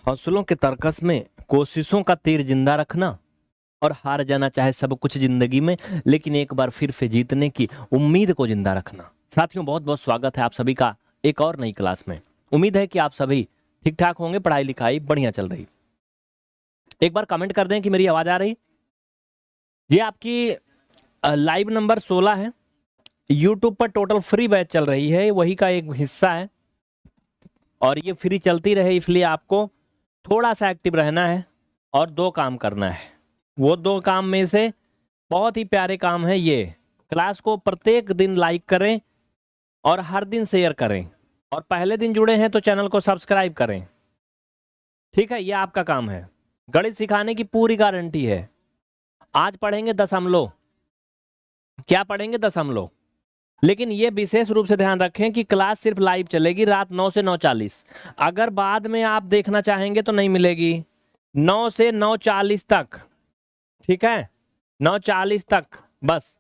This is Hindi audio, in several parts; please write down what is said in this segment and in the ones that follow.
हौसलों के तर्कस में कोशिशों का तीर जिंदा रखना और हार जाना चाहे सब कुछ जिंदगी में, लेकिन एक बार फिर से जीतने की उम्मीद को जिंदा रखना। साथियों, बहुत बहुत स्वागत है आप सभी का एक और नई क्लास में। उम्मीद है कि आप सभी ठीक ठाक होंगे, पढ़ाई लिखाई बढ़िया चल रही। एक बार कमेंट कर दें कि मेरी आवाज आ रही। ये आपकी लाइव नंबर 16 है। यूट्यूब पर टोटल फ्री बैच चल रही है, वही का एक हिस्सा है और ये फ्री चलती रहे इसलिए आपको थोड़ा सा एक्टिव रहना है और 2 काम करना है। वो 2 काम में से बहुत ही प्यारे काम है ये। क्लास को प्रत्येक दिन लाइक करें और हर दिन शेयर करें, और पहले दिन जुड़े हैं तो चैनल को सब्सक्राइब करें। ठीक है, ये आपका काम है। गणित सिखाने की पूरी गारंटी है। आज पढ़ेंगे दशमलव। क्या पढ़ेंगे? दशमलव। लेकिन ये विशेष रूप से ध्यान रखें कि क्लास सिर्फ लाइव चलेगी रात 9 से 9:40। अगर बाद में आप देखना चाहेंगे तो नहीं मिलेगी। 9 से 9:40 तक, ठीक है, 9:40 तक बस।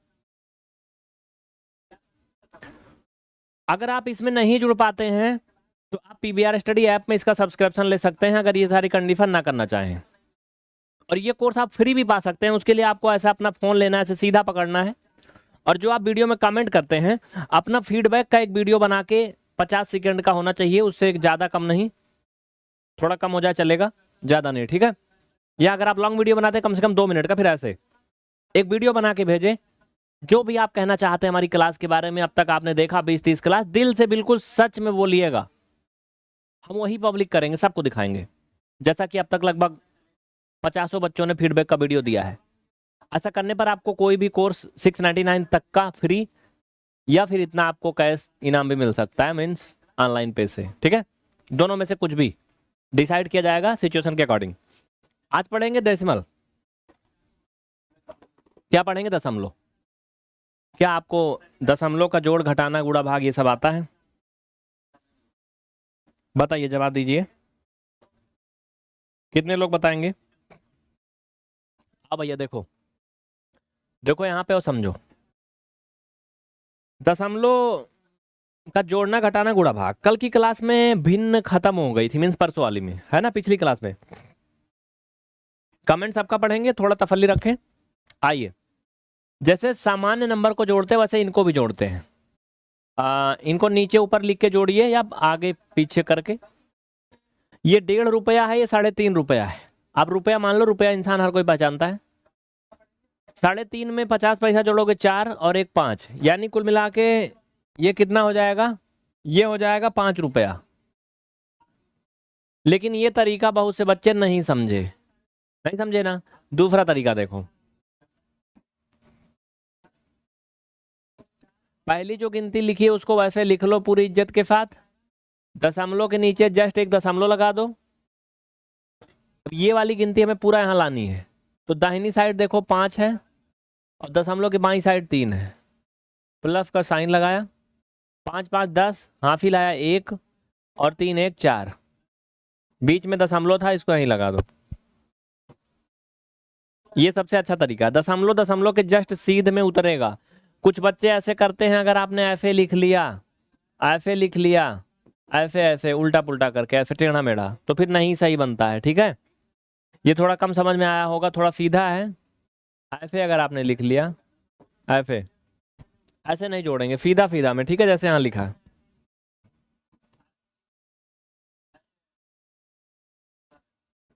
अगर आप इसमें नहीं जुड़ पाते हैं तो आप पीवीआर स्टडी ऐप में इसका सब्सक्रिप्शन ले सकते हैं, अगर ये सारी कंडीशन ना करना चाहें। और ये कोर्स आप फ्री भी पा सकते हैं। उसके लिए आपको ऐसा अपना फोन लेना है, ऐसे सीधा पकड़ना है, और जो आप वीडियो में कमेंट करते हैं अपना फीडबैक का एक वीडियो बना के 50 सेकंड का होना चाहिए, उससे ज्यादा कम नहीं। थोड़ा कम हो जाए चलेगा, ज्यादा नहीं, ठीक है। या अगर आप लॉन्ग वीडियो बनाते हैं कम से कम 2 मिनट का, फिर ऐसे एक वीडियो बना के भेजें जो भी आप कहना चाहते हैं हमारी क्लास के बारे में। अब तक आपने देखा 20-30 क्लास, दिल से बिल्कुल सच में बोलिएगा, हम वही पब्लिक करेंगे, सबको दिखाएंगे। जैसा कि अब तक लगभग 50 बच्चों ने फीडबैक का वीडियो दिया है। ऐसा करने पर आपको कोई भी कोर्स 699 तक का फ्री, या फिर इतना आपको कैश इनाम भी मिल सकता है, मीन्स ऑनलाइन पे से, ठीक है। दोनों में से कुछ भी डिसाइड किया जाएगा सिचुएशन के अकॉर्डिंग। आज पढ़ेंगे डेसिमल। क्या पढ़ेंगे? दशमलव। क्या आपको दशमलव का जोड़, घटाना, गुणा, भाग ये सब आता है? बताइए, जवाब दीजिए। कितने लोग बताएंगे? अब भैया देखो, देखो यहाँ पे और समझो। दशमलव का जोड़ना, घटाना, गुणा, भाग कल की क्लास में भिन्न खत्म हो गई थी, मीन्स परसों वाली में, है ना, पिछली क्लास में। कमेंट सबका पढ़ेंगे, थोड़ा तसल्ली रखें। आइए, जैसे सामान्य नंबर को जोड़ते हैं वैसे इनको भी जोड़ते हैं। इनको नीचे ऊपर लिख के जोड़िए या आगे पीछे करके। ये 1.5 रुपया है, ये 3.5 रुपया है। अब रुपया मान लो, रुपया इंसान हर कोई पहचानता है। 3.5 में 50 पैसा जोड़ोगे 4 और 1 5, यानी कुल मिला के ये कितना हो जाएगा? ये हो जाएगा 5 रुपया। लेकिन ये तरीका बहुत से बच्चे नहीं समझे, नहीं समझे ना। दूसरा तरीका देखो, पहली जो गिनती लिखी है उसको वैसे लिख लो पूरी इज्जत के साथ। दशमलव के नीचे जस्ट एक दशमलव लगा दो। अब ये वाली गिनती हमें पूरा यहां लानी है, तो दाहिनी साइड देखो 5 है और दशमलव की बाईं साइड 3 है। प्लस का साइन लगाया, 5 5 10, हाफी लाया 1 और 3 1 4, बीच में दशमलव था, इसको यहीं लगा दो। ये सबसे अच्छा तरीका है। दशमलव दशमलव के जस्ट सीध में उतरेगा। कुछ बच्चे ऐसे करते हैं, अगर आपने ऐसे लिख लिया, ऐसे लिख लिया, ऐसे ऐसे उल्टा पुल्टा करके, ऐसे टेढ़ा मेढ़ा, तो फिर नहीं सही बनता है, ठीक है। ये थोड़ा कम समझ में आया होगा, थोड़ा सीधा है। ऐसे अगर आपने लिख लिया, ऐसे ऐसे नहीं जोड़ेंगे, सीधा सीधा में, ठीक है, जैसे यहाँ लिखा है।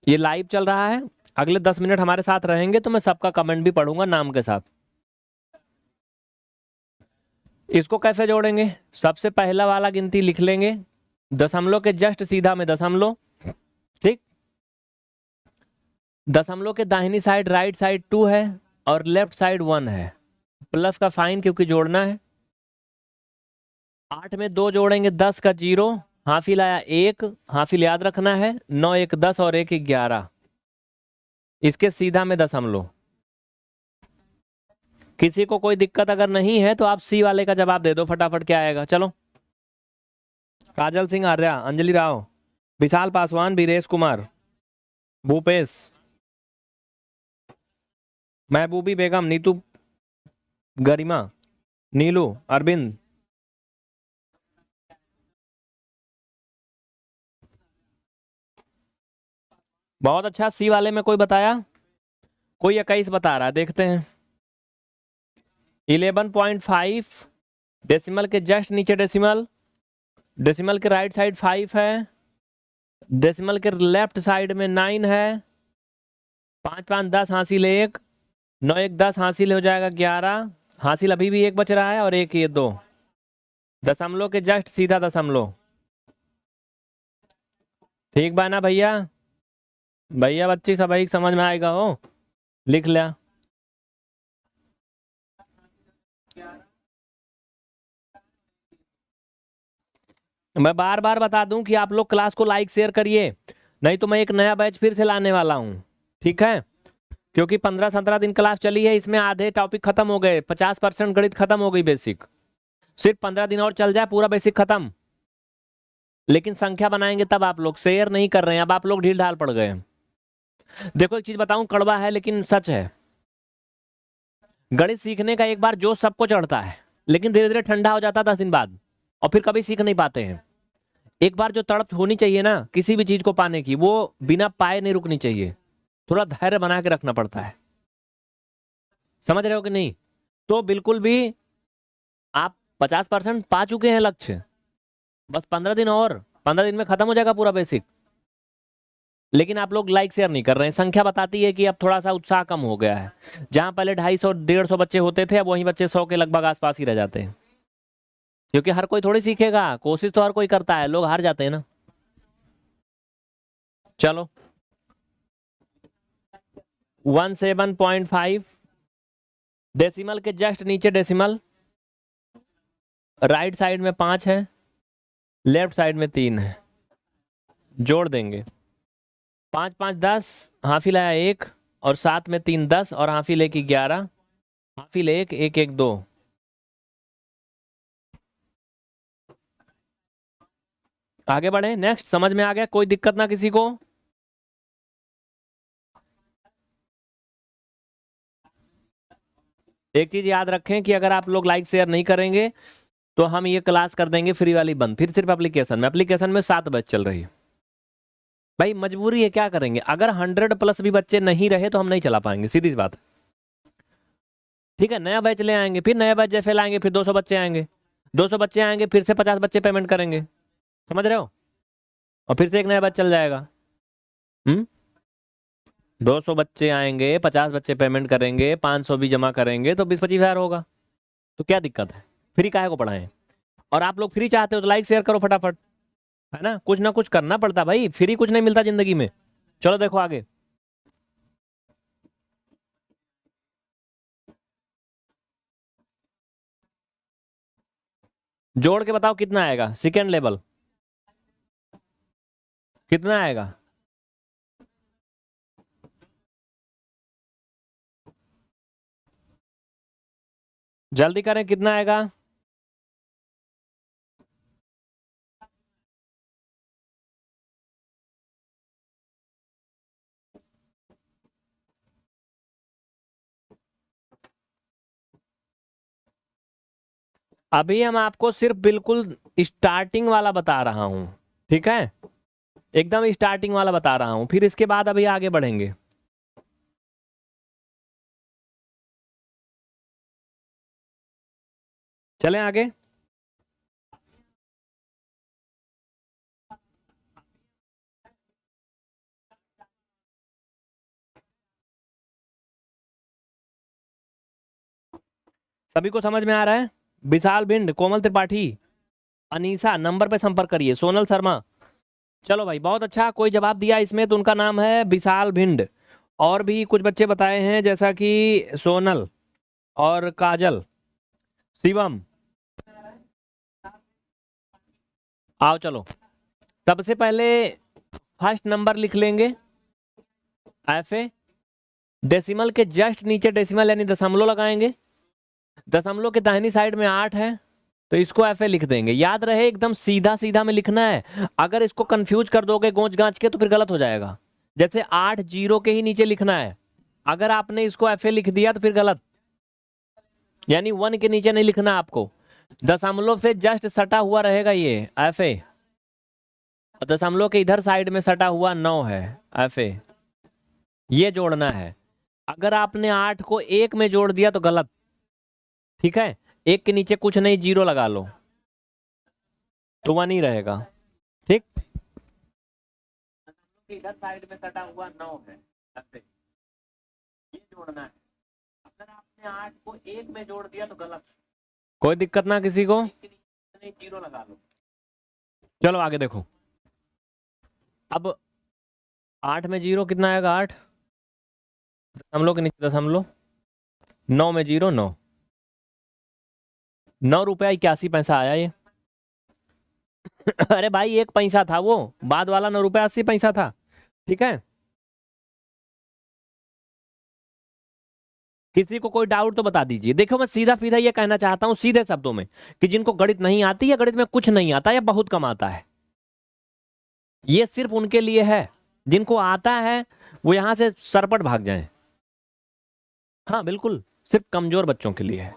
ये लाइव चल रहा है, अगले 10 मिनट हमारे साथ रहेंगे तो मैं सबका कमेंट भी पढ़ूंगा नाम के साथ। इसको कैसे जोड़ेंगे? सबसे पहला वाला गिनती लिख लेंगे, दशमलव के जस्ट सीधा में दशमलव, ठीक। दशमलव के दाहिनी साइड राइट साइड 2 है और लेफ्ट साइड 1 है। प्लस का साइन क्योंकि जोड़ना है। 8 में 2 जोड़ेंगे, 10 का 0, हाफिल आया 1, हाफिल याद रखना है। 9 1 10 और 1 11, इसके सीधा में दशमलव। किसी को कोई दिक्कत अगर नहीं है तो आप सी वाले का जवाब दे दो फटाफट, क्या आएगा? चलो, काजल सिंह आर्या, अंजलि राव, विशाल पासवान, वीरेश कुमार, भूपेश, महबूबी बेगम, नीतू, गरिमा, नीलू, अरविंद, बहुत अच्छा। सी वाले में कोई बताया? कोई 21 बता रहा है, देखते हैं। 11.5 डेसिमल के जस्ट नीचे डेसिमल, डेसिमल के राइट साइड 5 है, डेसिमल के लेफ्ट साइड में 9 है। 5 5 10 हासिल 1, 9 1 10 हासिल हो जाएगा 11। हासिल अभी भी 1 बच रहा है और एक ये 2। दशमलव के जस्ट सीधा दशमलव। ठीक बा ना भैया? भैया बच्ची सब एक समझ में आएगा हो? लिख लिया। मैं बार बार बता दूं कि आप लोग क्लास को लाइक शेयर करिए, नहीं तो मैं एक नया बैच फिर से लाने वाला हूं। ठीक है? क्योंकि 15-17 दिन क्लास चली है, इसमें आधे टॉपिक खत्म हो गए, 50% गणित खत्म हो गई बेसिक। सिर्फ 15 दिन और चल जाए, पूरा बेसिक खत्म। लेकिन संख्या बनाएंगे तब। आप लोग शेयर नहीं कर रहे हैं, अब आप लोग ढील ढाल पड़ गए हैं। देखो एक चीज बताऊं, कड़वा है लेकिन सच है। गणित सीखने का एक बार जोश सबको चढ़ता है, लेकिन धीरे धीरे ठंडा हो जाता है 10 दिन बाद, और फिर कभी सीख नहीं पाते हैं। एक बार जो तड़प होनी चाहिए ना किसी भी चीज को पाने की, वो बिना पाए नहीं रुकनी चाहिए। थोड़ा धैर्य बना के रखना पड़ता है। समझ रहे हो कि नहीं? तो बिल्कुल भी आप 50% पा चुके हैं लक्ष्य। बस 15 दिन और, 15 दिन में खत्म हो जाएगा पूरा बेसिक। लेकिन आप लोग लाइक शेयर नहीं कर रहे हैं। संख्या बताती है कि अब थोड़ा सा उत्साह कम हो गया है। जहां पहले 250 150 बच्चे होते थे, अब वही बच्चे 100 के लगभग आसपास ही रह जाते हैं। क्योंकि हर कोई थोड़ी सीखेगा, कोशिश तो हर कोई करता है, लोग हार जाते हैं ना। चलो 17.5 डेसिमल के जस्ट नीचे डेसिमल, राइट साइड में 5 है, लेफ्ट साइड में 3 है। जोड़ देंगे। 5 5 10, हाफिल आया 1, और 7 में 3 10, और हाफिल 1 11, हाफिल 1 1 1 2। आगे बढ़े। नेक्स्ट समझ में आ गया? कोई दिक्कत ना किसी को? एक चीज याद रखें कि अगर आप लोग लाइक शेयर नहीं करेंगे तो हम ये क्लास कर देंगे फ्री वाली बंद, फिर सिर्फ एप्लीकेशन में। एप्लीकेशन में 7 बैच चल रही है। भाई मजबूरी है, क्या करेंगे? अगर 100+ भी बच्चे नहीं रहे तो हम नहीं चला पाएंगे, सीधी सी बात। ठीक है, नया बैच ले आएंगे, फिर नया बैच जैसे लाएंगे, फिर 200 बच्चे आएंगे। 200 बच्चे आएंगे, फिर से 50 बच्चे पेमेंट करेंगे। समझ रहे हो? और फिर से एक नया बैच चल जाएगा। 200 बच्चे आएंगे, 50 बच्चे पेमेंट करेंगे, 500 भी जमा करेंगे, तो 20-25 हजार होगा। तो क्या दिक्कत है? फ्री काहे को पढ़ाएं? और आप लोग फ्री चाहते हो तो लाइक शेयर करो फटाफट, है ना कुछ करना पड़ता भाई, फ्री कुछ नहीं मिलता जिंदगी में। चलो देखो आगे। जोड़ के बताओ कितना आएगा सेकेंड लेवल? कितना आएगा? जल्दी करें, कितना आएगा? अभी हम आपको सिर्फ बिल्कुल स्टार्टिंग वाला बता रहा हूं, ठीक है? एकदम स्टार्टिंग वाला बता रहा हूं, फिर इसके बाद अभी आगे बढ़ेंगे। चलें आगे। सभी को समझ में आ रहा है? विशाल भिंड, कोमल त्रिपाठी, अनीसा, नंबर पे संपर्क करिए, सोनल शर्मा। चलो भाई बहुत अच्छा। कोई जवाब दिया इसमें तो उनका नाम है विशाल भिंड। और भी कुछ बच्चे बताए हैं, जैसा कि सोनल और काजल, शिवम। आओ चलो, सबसे पहले फर्स्ट नंबर लिख लेंगे एफ ए। डेसिमल के जस्ट नीचे डेसिमल यानी दशमलव लगाएंगे। दशमलव के दाहिनी साइड में 8 है, तो इसको एफ ए लिख देंगे। याद रहे एकदम सीधा सीधा में लिखना है। अगर इसको कंफ्यूज कर दोगे गोंच गांच के तो फिर गलत हो जाएगा। जैसे 8 जीरो के ही नीचे लिखना है, अगर आपने इसको एफ ए लिख दिया तो फिर गलत। यानी 1 के नीचे नहीं लिखना आपको, दशमलव से जस्ट सटा हुआ रहेगा ये एफ ए। दशमलव के इधर साइड में सटा हुआ 9 है एफ ए। ये जोड़ना है। अगर आपने 8 को 1 में जोड़ दिया तो गलत, ठीक है। 1 के नीचे कुछ नहीं, 0 लगा लो तो 1 ही रहेगा, ठीक। इधर साइड में कटा हुआ 9 है, ऐसे ये जोड़ना है। अगर आपने 8 को 1 में जोड़ दिया तो गलत, कोई दिक्कत ना किसी को, 0 लगा लो। चलो आगे देखो। अब 8 में 0 कितना आएगा, 8 दशमलव के नीचे दशमलव, 9 में 0 9, 9 रुपया 81 पैसा आया ये। अरे भाई 1 पैसा था वो, बाद वाला 9 रुपया 80 पैसा था, ठीक है। किसी को कोई डाउट तो बता दीजिए। देखो मैं सीधा सीधा ये कहना चाहता हूं सीधे शब्दों में कि जिनको गणित नहीं आती या गणित में कुछ नहीं आता या बहुत कम आता है, ये सिर्फ उनके लिए है। जिनको आता है वो यहां से सरपट भाग जाएं। हाँ बिल्कुल, सिर्फ कमजोर बच्चों के लिए है।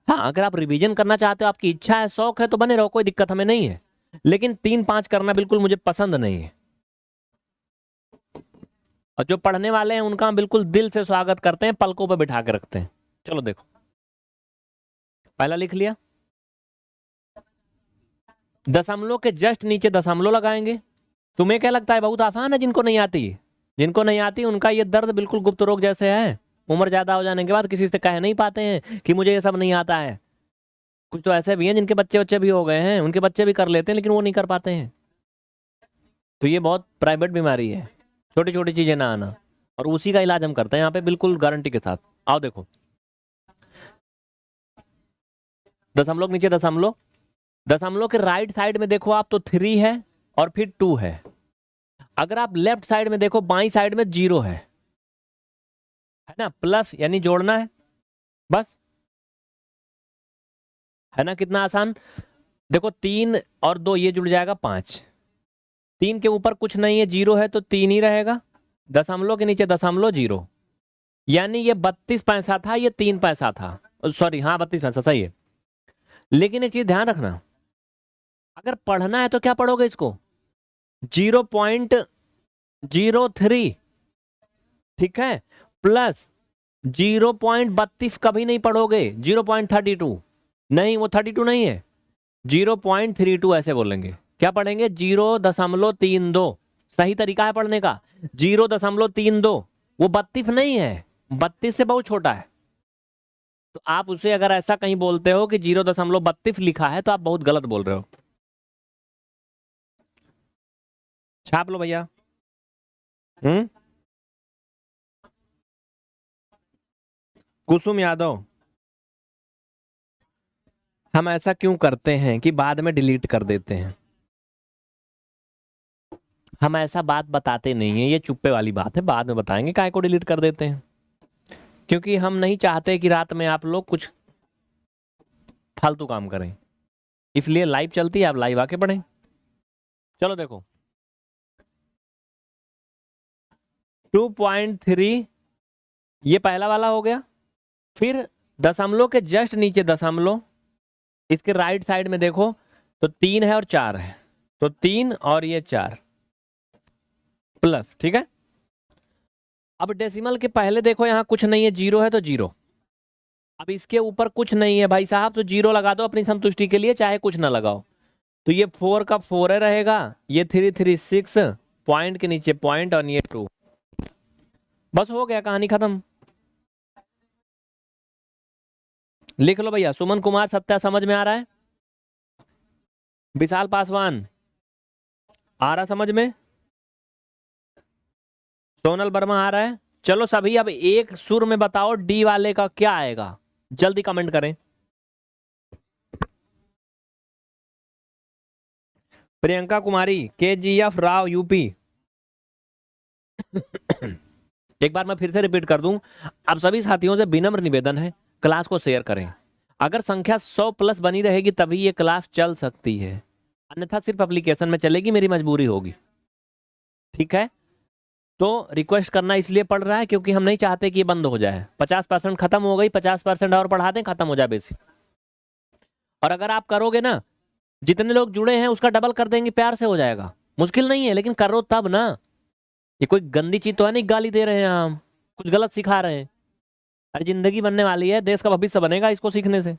हाँ अगर आप रिवीजन करना चाहते हो, आपकी इच्छा है, शौक है, तो बने रहो, कोई दिक्कत हमें नहीं है। लेकिन 3-5 करना बिल्कुल मुझे पसंद नहीं है। और जो पढ़ने वाले हैं उनका हम बिल्कुल दिल से स्वागत करते हैं, पलकों पर बिठा के रखते हैं। चलो देखो, पहला लिख लिया, दशमलव के जस्ट नीचे दशमलव लगाएंगे। तुम्हें क्या लगता है बहुत आसान है? जिनको नहीं आती, जिनको नहीं आती उनका ये दर्द बिल्कुल गुप्त रोग जैसे है। उम्र ज्यादा हो जाने के बाद किसी से कह नहीं पाते हैं कि मुझे ये सब नहीं आता है। कुछ तो ऐसे भी हैं जिनके बच्चे बच्चे भी हो गए हैं, उनके बच्चे भी कर लेते हैं लेकिन वो नहीं कर पाते हैं। तो ये बहुत प्राइवेट बीमारी है, छोटी छोटी चीजें ना आना, और उसी का इलाज हम करते हैं यहाँ पे बिल्कुल गारंटी के साथ। आओ देखो, दशमलव के नीचे दशमलव, दशमलव के राइट साइड में देखो आप तो 3 है और फिर 2 है। अगर आप लेफ्ट साइड में देखो, बाई साइड में 0 है ना, प्लस यानी जोड़ना है बस, है ना। कितना आसान। देखो 3 और 2 ये जुड़ जाएगा 5, 3 के ऊपर कुछ नहीं है, 0 है तो 3 ही रहेगा, दशमलव के नीचे दशमलव 0, यानी ये 32 पैसा था, ये 3 पैसा था, सॉरी हाँ 32 पैसा सही है। लेकिन एक चीज ध्यान रखना, अगर पढ़ना है तो क्या पढ़ोगे इसको, 0.03, ठीक है, प्लस 0.32 कभी नहीं पढ़ोगे, 0.32 नहीं, वो 32 नहीं है, 0.32 ऐसे बोलेंगे। क्या पढ़ेंगे, 0.32, सही तरीका है पढ़ने का, 0.32, वो 32 नहीं है, 32 से बहुत छोटा है। तो आप उसे अगर ऐसा कहीं बोलते हो कि 0.32 लिखा है तो आप बहुत गलत बोल रहे हो। छाप लो भैया। कुसुम यादव, हम ऐसा क्यों करते हैं कि बाद में डिलीट कर देते हैं? हम ऐसा बात बताते नहीं है, ये चुप्पे वाली बात है, बाद में बताएंगे काय को डिलीट कर देते हैं, क्योंकि हम नहीं चाहते कि रात में आप लोग कुछ फालतू काम करें, इसलिए लाइव चलती है, आप लाइव आके पढ़ें। चलो देखो 2.3 ये पहला वाला हो गया, फिर दशमलव के जस्ट नीचे दशमलव, इसके राइट साइड में देखो तो 3 है और 4 है, तो 3 और ये 4 प्लस, ठीक है। अब डेसिमल के पहले देखो यहां कुछ नहीं है, 0 है तो 0, अब इसके ऊपर कुछ नहीं है भाई साहब तो 0 लगा दो अपनी संतुष्टि के लिए, चाहे कुछ ना लगाओ। तो ये 4 का 4 रहेगा, ये 336, पॉइंट के नीचे पॉइंट और ये 2, बस हो गया, कहानी खत्म। लिख लो भैया, सुमन कुमार सत्या समझ में आ रहा है? विशाल पासवान आ रहा समझ में? सोनल वर्मा आ रहा है? चलो सभी अब एक सुर में बताओ डी वाले का क्या आएगा, जल्दी कमेंट करें। Priyanka Kumari, KGF Rao UP. एक बार मैं फिर से रिपीट कर दूं, आप सभी साथियों से विनम्र निवेदन है, क्लास को शेयर करें। अगर संख्या 100 प्लस बनी रहेगी तभी ये क्लास चल सकती है, अन्यथा सिर्फ एप्लीकेशन में चलेगी, मेरी मजबूरी होगी, ठीक है। तो रिक्वेस्ट करना इसलिए पड़ रहा है क्योंकि हम नहीं चाहते कि ये बंद हो जाए। 50% खत्म हो गई, 50% और पढ़ा दें, खत्म हो जाए बेसिक। और अगर आप करोगे ना, जितने लोग जुड़े हैं उसका डबल कर देंगे, प्यार से हो जाएगा, मुश्किल नहीं है, लेकिन करो तब ना। ये कोई गंदी चीज तो है नहीं, गाली दे रहे हैं हम, कुछ गलत सिखा रहे हैं। अरे जिंदगी बनने वाली है, देश का भविष्य बनेगा इसको सीखने से।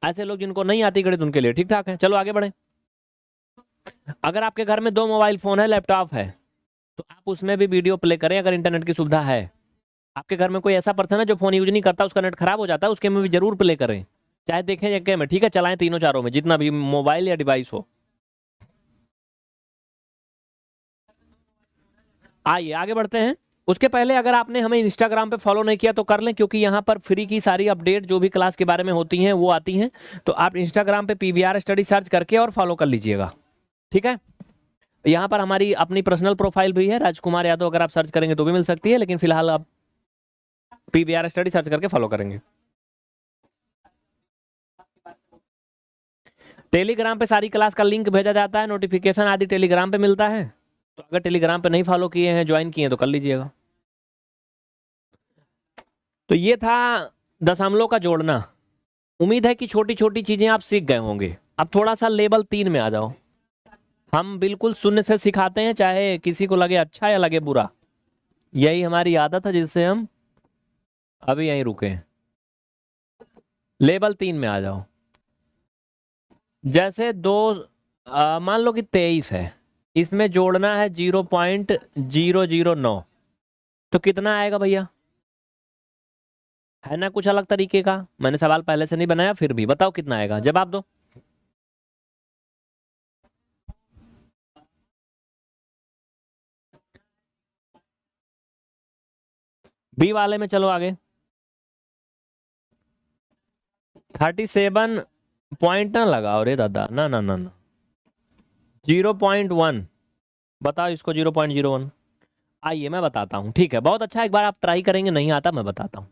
ऐसे लोग जिनको नहीं आती गणित उनके लिए ठीक ठाक है। चलो आगे बढ़े। अगर आपके घर में 2 मोबाइल फोन है, लैपटॉप है, तो आप उसमें भी वीडियो प्ले करें अगर इंटरनेट की सुविधा है। आपके घर में कोई ऐसा पर्सन है जो फोन यूज नहीं करता, उसका नेट खराब हो जाता है, उसके में भी जरूर प्ले करें, चाहे देखें या के में, ठीक है, चलाएं तीनों चारों में, जितना भी मोबाइल या डिवाइस हो। आइए आगे बढ़ते हैं। उसके पहले अगर आपने हमें इंस्टाग्राम पे फॉलो नहीं किया तो कर लें, क्योंकि यहाँ पर फ्री की सारी अपडेट जो भी क्लास के बारे में होती हैं वो आती हैं। तो आप इंस्टाग्राम पे पीवीआर स्टडी सर्च करके और फॉलो कर लीजिएगा, ठीक है। यहाँ पर हमारी अपनी पर्सनल प्रोफाइल भी है, राजकुमार यादव, अगर आप सर्च करेंगे तो भी मिल सकती है, लेकिन फिलहाल आप पीवीआर स्टडी सर्च करके फॉलो करेंगे। टेलीग्राम पे सारी क्लास का लिंक भेजा जाता है, नोटिफिकेशन आदि टेलीग्राम पे मिलता है। तो अगर टेलीग्राम पे नहीं फॉलो किए हैं, ज्वाइन किए हैं, तो कर लीजिएगा। तो ये था दशमलव का जोड़ना। उम्मीद है कि छोटी छोटी चीजें आप सीख गए होंगे। अब थोड़ा सा लेवल 3 में आ जाओ। हम बिल्कुल शून्य से सिखाते हैं, चाहे किसी को लगे अच्छा या लगे बुरा। यही हमारी आदत है, जिससे हम अभी यहीं रुके हैं। लेवल 3 में आ जाओ। जैसे मान लो कि 23 है, इसमें जोड़ना है 0.009, तो कितना आएगा भैया? है ना कुछ अलग तरीके का। मैंने सवाल पहले से नहीं बनाया, फिर भी बताओ कितना आएगा, जवाब दो। बी वाले में चलो आगे। 37 पॉइंट ना लगाओ रे दादा, ना ना ना ना। 0.1 बताओ इसको, 0.01। आइए मैं बताता हूँ, ठीक है, बहुत अच्छा, एक बार आप ट्राई करेंगे, नहीं आता मैं बताता हूँ।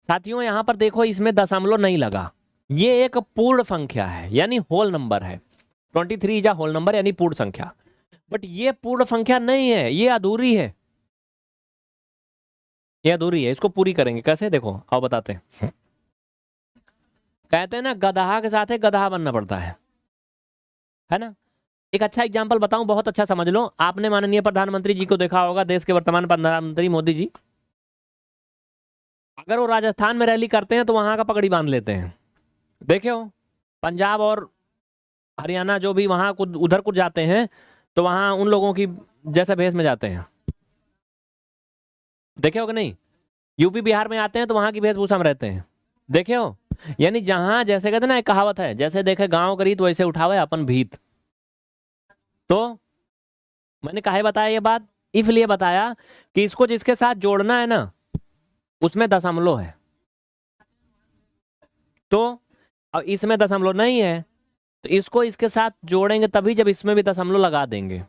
साथियों यहां पर देखो, इसमें दशमलव नहीं लगा। ये एक पूर्ण संख्या है, यानी होल नंबर है। 23 इज अ होल नंबर, यानी पूर्ण संख्या। बट ये पूर्ण संख्या नहीं है, ये अधूरी है। ये अधूरी है, इसको पूरी करेंगे कैसे, देखो आओ बताते हैं। कहते हैं ना, गधा के साथ गधा बनना पड़ता है ना। एक अच्छा एग्जांपल बताऊं, बहुत अच्छा समझ लो। आपने माननीय प्रधानमंत्री जी को देखा होगा, देश के वर्तमान प्रधानमंत्री मोदी जी। अगर वो राजस्थान में रैली करते हैं तो वहां का पगड़ी बांध लेते हैं, देखे हो। पंजाब और हरियाणा जो भी वहां कुछ उधर कुछ जाते हैं, तो वहां उन लोगों की जैसे भेष में जाते हैं, देखे हो कि नहीं। यूपी बिहार में आते हैं तो वहां की वेशभूषा में रहते हैं, देखे हो। यानी जहां, जैसे कहते हैं ना, एक कहावत है, जैसे देखे गांव का रीत वैसे उठावे अपन भीत। तो मैंने काहे बताया ये बात, इसलिए बताया कि इसको जिसके साथ जोड़ना है ना, उसमें दशमलव है। तो अब इसमें दशमलव नहीं है, तो इसको इसके साथ जोड़ेंगे तभी जब इसमें भी दशमलव लगा देंगे।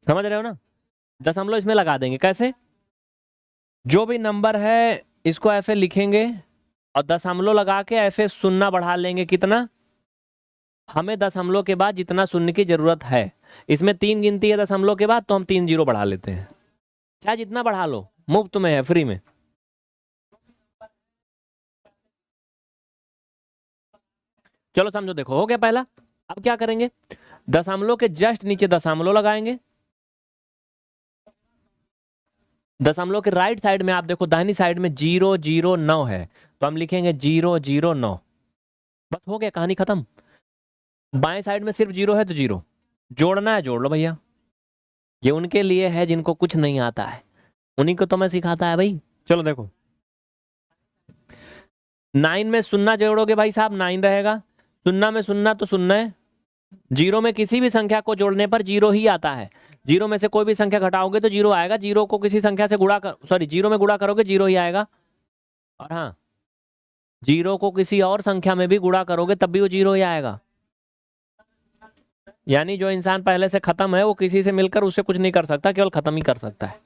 समझ रहे हो ना। दशमलव इसमें लगा देंगे कैसे, जो भी नंबर है इसको ऐसे लिखेंगे और दशमलव लगा के ऐसे शून्य बढ़ा लेंगे। कितना? हमें दशमलव के बाद जितना शून्य की जरूरत है, इसमें 3 गिनती है दशमलव के बाद, तो हम 3 जीरो बढ़ा लेते हैं। चाहे जितना बढ़ा लो, मुफ्त में है, फ्री में। चलो समझो, देखो हो गया पहला। अब क्या करेंगे, दशमलव के जस्ट नीचे दशमलव लगाएंगे। दशमलव के राइट साइड में आप देखो, दाहिनी साइड में 009 है, तो हम लिखेंगे 009। बस हो गया, कहानी खत्म। बाएं साइड में सिर्फ 0 है तो 0। जोड़ना है जोड़ लो भैया। ये उनके लिए है जिनको कुछ नहीं आता है, उन्हीं को तो मैं सिखाता है भाई। चलो देखो, 9 में शून्य जोड़ोगे भाई साहब, 9 रहेगा। शून्य में शून्य तो शून्य है। 0 में किसी भी संख्या को जोड़ने पर 0 ही आता है। 0 में से कोई भी संख्या घटाओगे तो 0 आएगा। 0 को किसी संख्या से गुणा कर, सॉरी 0 में गुणा करोगे 0 ही आएगा। और हाँ, 0 को किसी और संख्या में भी गुणा करोगे तब भी वो 0 ही आएगा। यानी जो इंसान पहले से खत्म है, वो किसी से मिलकर उससे कुछ नहीं कर सकता, केवल खत्म ही कर सकता है।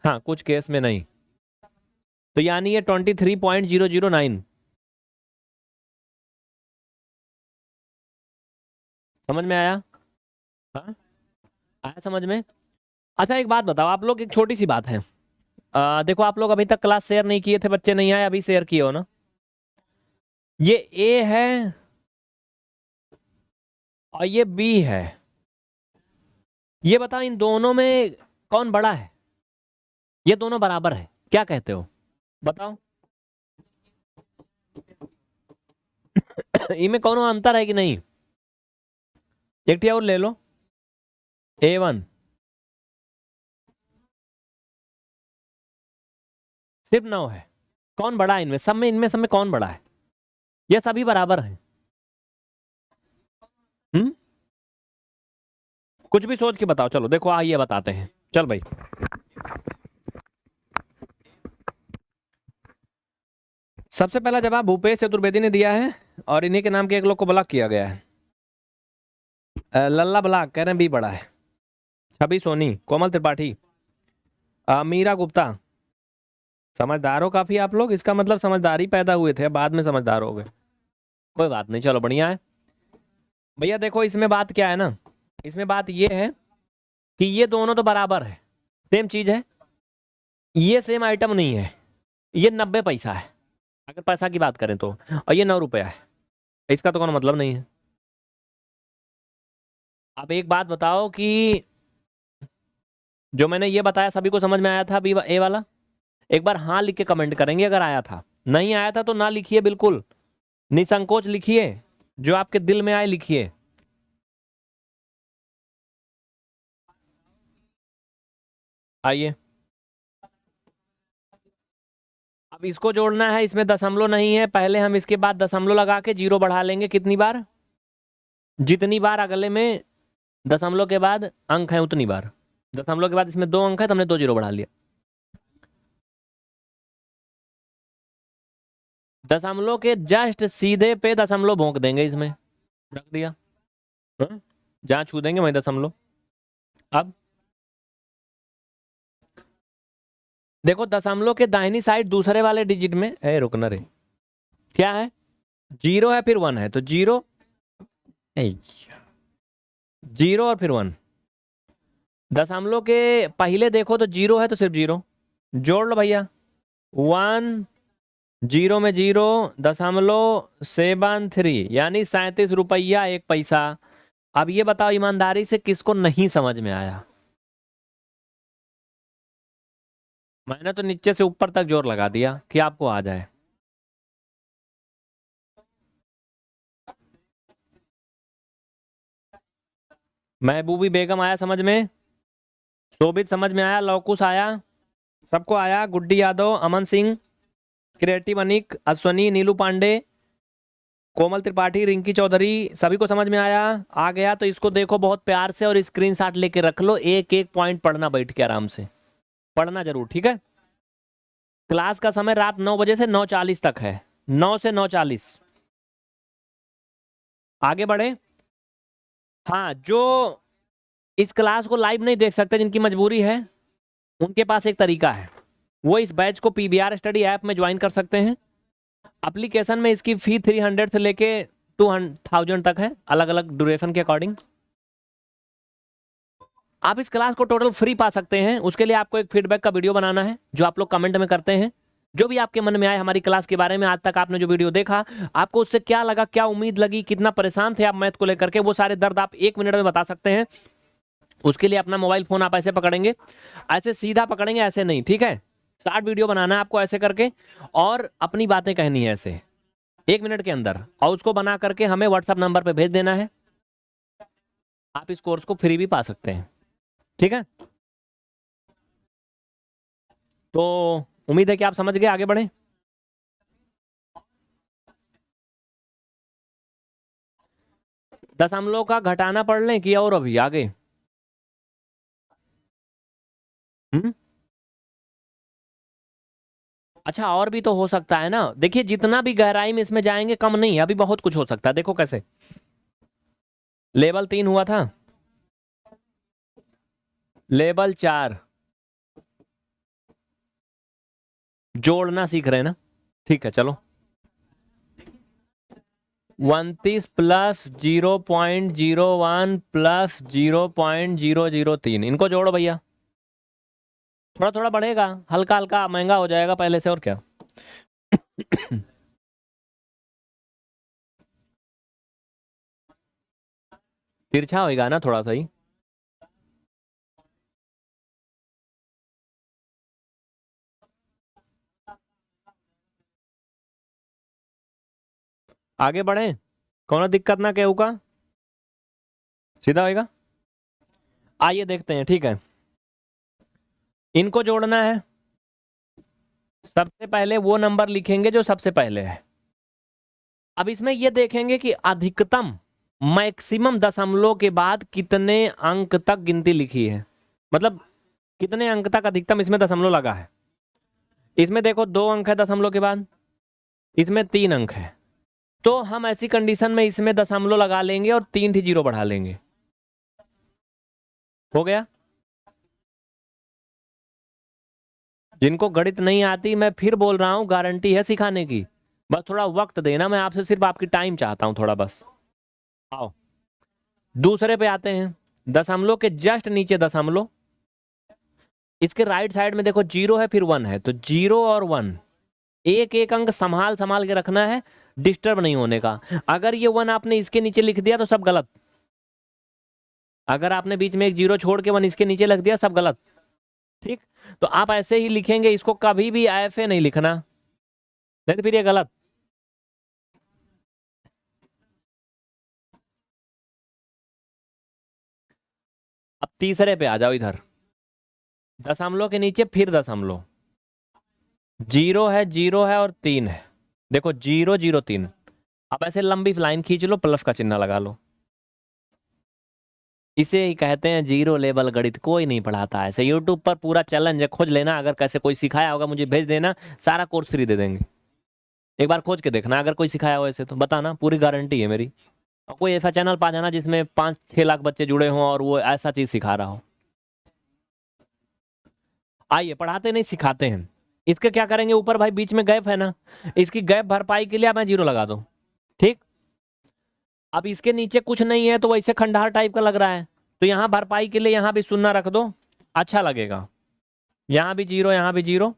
हाँ, कुछ केस में नहीं। तो यानी ये 23.009 समझ में आया? हाँ, आया समझ में। अच्छा एक बात बताओ आप लोग, एक छोटी सी बात है। देखो आप लोग अभी तक क्लास शेयर नहीं किए थे, बच्चे नहीं आए, अभी शेयर किए हो ना। ये ए है और ये बी है। ये बताओ इन दोनों में कौन बड़ा है? ये दोनों बराबर है, क्या कहते हो बताओ? इनमें कौन अंतर है कि नहीं? एक टी और ले लो, A1। सिर्फ 9 है। कौन बड़ा है इनमें सब में? इनमें सब में कौन बड़ा है? ये सभी बराबर हैं। हम्म, कुछ भी सोच के बताओ। चलो देखो आइए बताते हैं। चल भाई, सबसे पहला जवाब भूपेश चतुर्वेदी ने दिया है और इन्हीं के नाम के एक लोग को ब्लॉक किया गया है। लल्ला ब्लॉक कह रहे हैं बी बड़ा है। छवि सोनी, कोमल त्रिपाठी, मीरा गुप्ता। समझदार हो काफी आप लोग, इसका मतलब समझदारी पैदा हुए थे, बाद में समझदार हो गए। कोई बात नहीं, चलो बढ़िया है। भैया देखो इसमें बात क्या है ना, इसमें बात ये है कि ये दोनों तो बराबर है, सेम चीज है। ये सेम आइटम नहीं है। ये 90 पैसा है अगर पैसा की बात करें तो, और ये 9 रुपया है। इसका तो कोनो मतलब नहीं है। आप एक बात बताओ कि जो मैंने ये बताया सभी को समझ में आया था बी ए वाला? एक बार हाँ लिख के कमेंट करेंगे अगर आया था। नहीं आया था तो ना लिखिए, बिल्कुल निसंकोच लिखिए, जो आपके दिल में आए लिखिए। आइए, अब इसको जोड़ना है, इसमें दशमलव नहीं है। पहले हम इसके बाद दशमलव लगा के जीरो बढ़ा लेंगे। कितनी बार? जितनी बार अगले में दशमलव के बाद अंक है उतनी बार। दशमलव के बाद इसमें 2 अंक है तो हमने 2 जीरो बढ़ा लिया। दशमलव के जस्ट सीधे पे दशमलव भोंक देंगे इसमें, रख दिया। हाँ? जहां छू देंगे वहीं दशमलव। अब देखो दशमलव के दाहिनी साइड दूसरे वाले डिजिट में है, रुकना रे, क्या है? जीरो है फिर 1 है, तो जीरो, जीरो और फिर 1। दशमलव के पहले देखो तो जीरो है तो सिर्फ जीरो, जोड़ लो भैया। 1 जीरो में जीरो, 0.73 यानी 37 रुपया 1 पैसा। अब ये बताओ ईमानदारी से किसको नहीं समझ में आया? मैंने तो नीचे से ऊपर तक जोर लगा दिया कि आपको आ जाए। महबूबी बेगम आया समझ में, शोभित समझ में आया, लौकुश आया, सबको आया। गुड्डी यादव, अमन सिंह, क्रिएटिव अनिक, अश्वनी, नीलू पांडे, कोमल त्रिपाठी, रिंकी चौधरी, सभी को समझ में आया? आ गया तो इसको देखो बहुत प्यार से और स्क्रीनशॉट लेके रख लो। एक एक पॉइंट पढ़ना बैठ के आराम से, पढ़ना जरूर, ठीक है? क्लास का समय रात 9 बजे से 9:40 तक है, 9 से 9:40। आगे बढ़े। हाँ, जो इस क्लास को लाइव नहीं देख सकते, जिनकी मजबूरी है, उनके पास एक तरीका है। वो इस बैच को पीबीआर स्टडी ऐप में ज्वाइन कर सकते हैं। एप्लीकेशन में इसकी फी 300 से लेके 2000 तक है, अलग अलग ड्यूरेशन के अकॉर्डिंग। आप इस क्लास को टोटल फ्री पा सकते हैं। उसके लिए आपको एक फीडबैक का वीडियो बनाना है, जो आप लोग कमेंट में करते हैं। जो भी आपके मन में आए हमारी क्लास के बारे में, आज तक आपने जो वीडियो देखा, आपको उससे क्या लगा, क्या उम्मीद लगी, कितना परेशान थे आप मैथ को लेकर के, वो सारे दर्द आप 1 मिनट में बता सकते हैं। उसके लिए अपना मोबाइल फोन आप ऐसे पकड़ेंगे, ऐसे सीधा पकड़ेंगे, ऐसे नहीं, ठीक है? शॉर्ट वीडियो बनाना है आपको ऐसे करके, और अपनी बातें कहनी है ऐसे 1 मिनट के अंदर, और उसको बना करके हमें व्हाट्सएप नंबर पे भेज देना है। आप इस कोर्स को फ्री भी पा सकते हैं, ठीक है? तो उम्मीद है कि आप समझ गए। आगे बढ़े। दशमलव का घटाना पढ़ लें कि और अभी आगे? हम्म, अच्छा और भी तो हो सकता है ना। देखिए जितना भी गहराई में इसमें जाएंगे कम नहीं है, अभी बहुत कुछ हो सकता है। देखो कैसे, लेवल 3 हुआ था, लेवल 4 जोड़ना सीख रहे हैं ना, ठीक है चलो। 29 प्लस 0.01 प्लस 0.003, इनको जोड़ो भैया। थोड़ा थोड़ा बढ़ेगा, हल्का हल्का महंगा हो जाएगा पहले से, और क्या। तिरछा होएगा ना थोड़ा सा ही। आगे बढ़े, कोनो दिक्कत ना केहू का, सीधा होएगा। आइए देखते हैं, ठीक है। इनको जोड़ना है। सबसे पहले वो नंबर लिखेंगे जो सबसे पहले है। अब इसमें ये देखेंगे कि अधिकतम मैक्सिमम दशमलव के बाद कितने अंक तक गिनती लिखी है, मतलब कितने अंक तक अधिकतम इसमें दशमलव लगा है। इसमें देखो 2 अंक है दशमलव के बाद, इसमें 3 अंक है, तो हम ऐसी कंडीशन में इसमें दशमलव लगा लेंगे और 3 जीरो बढ़ा लेंगे। हो गया। जिनको गणित नहीं आती, मैं फिर बोल रहा हूं, गारंटी है सिखाने की, बस थोड़ा वक्त देना। मैं आपसे सिर्फ आपकी टाइम चाहता हूं थोड़ा, बस। आओ दूसरे पे आते हैं। दशमलव के जस्ट नीचे दशमलव, इसके राइट साइड में देखो 0 है फिर 1 है, तो 0 और 1 एक एक अंक संभाल संभाल के रखना है, डिस्टर्ब नहीं होने का। अगर ये 1 आपने इसके नीचे लिख दिया तो सब गलत। अगर आपने बीच में एक 0 छोड़ के 1 इसके नीचे लिख दिया, सब गलत। ठीक, तो आप ऐसे ही लिखेंगे, इसको कभी भी ऐसे नहीं लिखना, नहीं तो फिर ये गलत। अब तीसरे पे आ जाओ इधर, दशमलव के नीचे फिर दशमलव, 0 है और 3 है। देखो 0 0 3। अब ऐसे लंबी लाइन खींच लो, प्लस का चिन्ह लगा लो। इसे ही कहते हैं जीरो लेवल गणित। कोई नहीं पढ़ाता ऐसे। यूट्यूब पर पूरा चैलेंज है, खोज लेना, अगर कैसे कोई सिखाया होगा मुझे भेज देना, सारा कोर्स फ्री दे देंगे। एक बार खोज के देखना, अगर कोई सिखाया हो ऐसे तो बताना, पूरी गारंटी है मेरी। और कोई ऐसा चैनल पा जाना जिसमें 5-6 लाख बच्चे जुड़े हों और वो ऐसा चीज सिखा रहा हो। आइए, पढ़ाते नहीं सिखाते हैं। इसके क्या करेंगे, ऊपर भाई बीच में गैप है ना, इसकी गैप भरपाई के लिए आप 0 लगा दो। ठीक, अब इसके नीचे कुछ नहीं है तो वैसे खंडहर टाइप का लग रहा है, तो यहां भरपाई के लिए यहां भी शून्य रख दो, अच्छा लगेगा। यहां भी 0, यहां भी 0,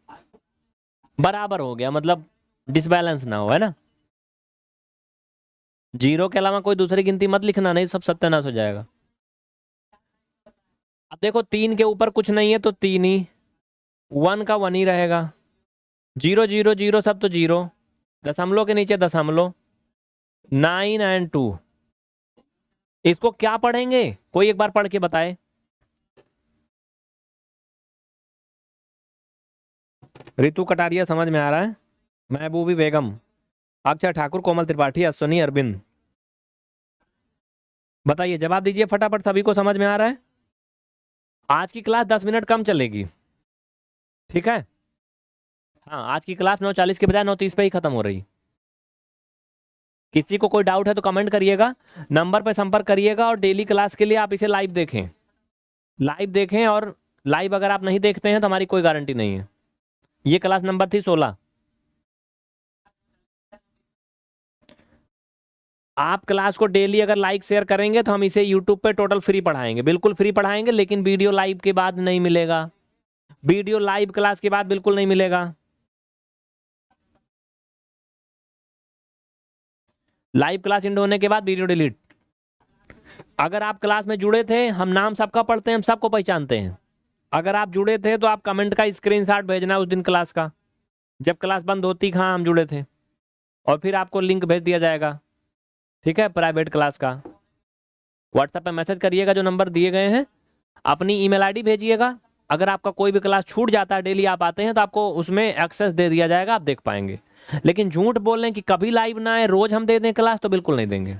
बराबर हो गया, मतलब डिसबैलेंस ना हो, है ना। 0 के अलावा कोई दूसरी गिनती मत लिखना, नहीं सब सत्यानाश हो जाएगा। अब देखो 3 के ऊपर कुछ नहीं है तो 3 ही, 1 का 1 ही रहेगा, 0 0 0 सब तो 0, दशमलव के नीचे दशमलव, 9 एंड 2। इसको क्या पढ़ेंगे, कोई एक बार पढ़ के बताए। रितु कटारिया समझ में आ रहा है, महबूबी बेगम, अक्षय ठाकुर, कोमल त्रिपाठी, अश्वनी, अरविंद, बताइए, जवाब दीजिए फटाफट। सभी को समझ में आ रहा है। आज की क्लास 10 मिनट कम चलेगी, ठीक है। हाँ, आज की क्लास 9:40 के बजाय 9:30 पे ही खत्म हो रही। किसी को कोई डाउट है तो कमेंट करिएगा, नंबर पे संपर्क करिएगा, और डेली क्लास के लिए आप इसे लाइव देखें, लाइव देखें। और लाइव अगर आप नहीं देखते हैं तो हमारी कोई गारंटी नहीं है। ये क्लास नंबर थी 16। आप क्लास को डेली अगर लाइक शेयर करेंगे तो हम इसे यूट्यूब पे टोटल फ्री पढ़ाएंगे, बिल्कुल फ्री पढ़ाएंगे, लेकिन वीडियो लाइव के बाद नहीं मिलेगा। वीडियो लाइव क्लास के बाद बिल्कुल नहीं मिलेगा। लाइव क्लास एंड होने के बाद वीडियो डिलीट। अगर आप क्लास में जुड़े थे, हम नाम सबका पढ़ते हैं, हम सबको पहचानते हैं। अगर आप जुड़े थे तो आप कमेंट का स्क्रीनशॉट भेजना उस दिन क्लास का, जब क्लास बंद होती कहाँ हम जुड़े थे, और फिर आपको लिंक भेज दिया जाएगा, ठीक है, प्राइवेट क्लास का। व्हाट्सएप पे मैसेज करिएगा, जो नंबर दिए गए हैं, अपनी ईमेल आईडी भेजिएगा। अगर आपका कोई भी क्लास छूट जाता है, डेली आप आते हैं, तो आपको उसमें एक्सेस दे दिया जाएगा, आप देख पाएंगे। लेकिन झूठ बोल रहे हैं कि कभी लाइव ना आए, रोज हम दे दें क्लास, तो बिल्कुल नहीं देंगे।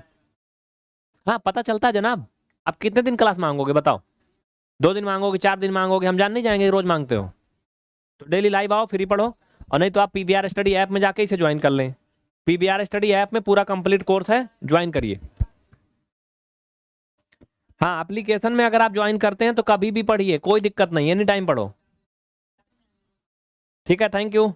हाँ, पता चलता है जनाब। आप कितने दिन क्लास मांगोगे बताओ, 2 दिन मांगोगे, 4 दिन मांगोगे, हम जान नहीं जाएंगे रोज मांगते हो। तो डेली लाइव आओ, फ्री पढ़ो, और नहीं तो आप पीबीआर स्टडी ऐप में जाके इसे ज्वाइन कर लें। पीबीआर स्टडी ऐप में पूरा कंप्लीट कोर्स है, ज्वाइन करिए। हाँ, एप्लीकेशन में अगर आप ज्वाइन करते हैं तो कभी भी पढ़िए, कोई दिक्कत नहीं, एनी टाइम पढ़ो। ठीक है, थैंक यू।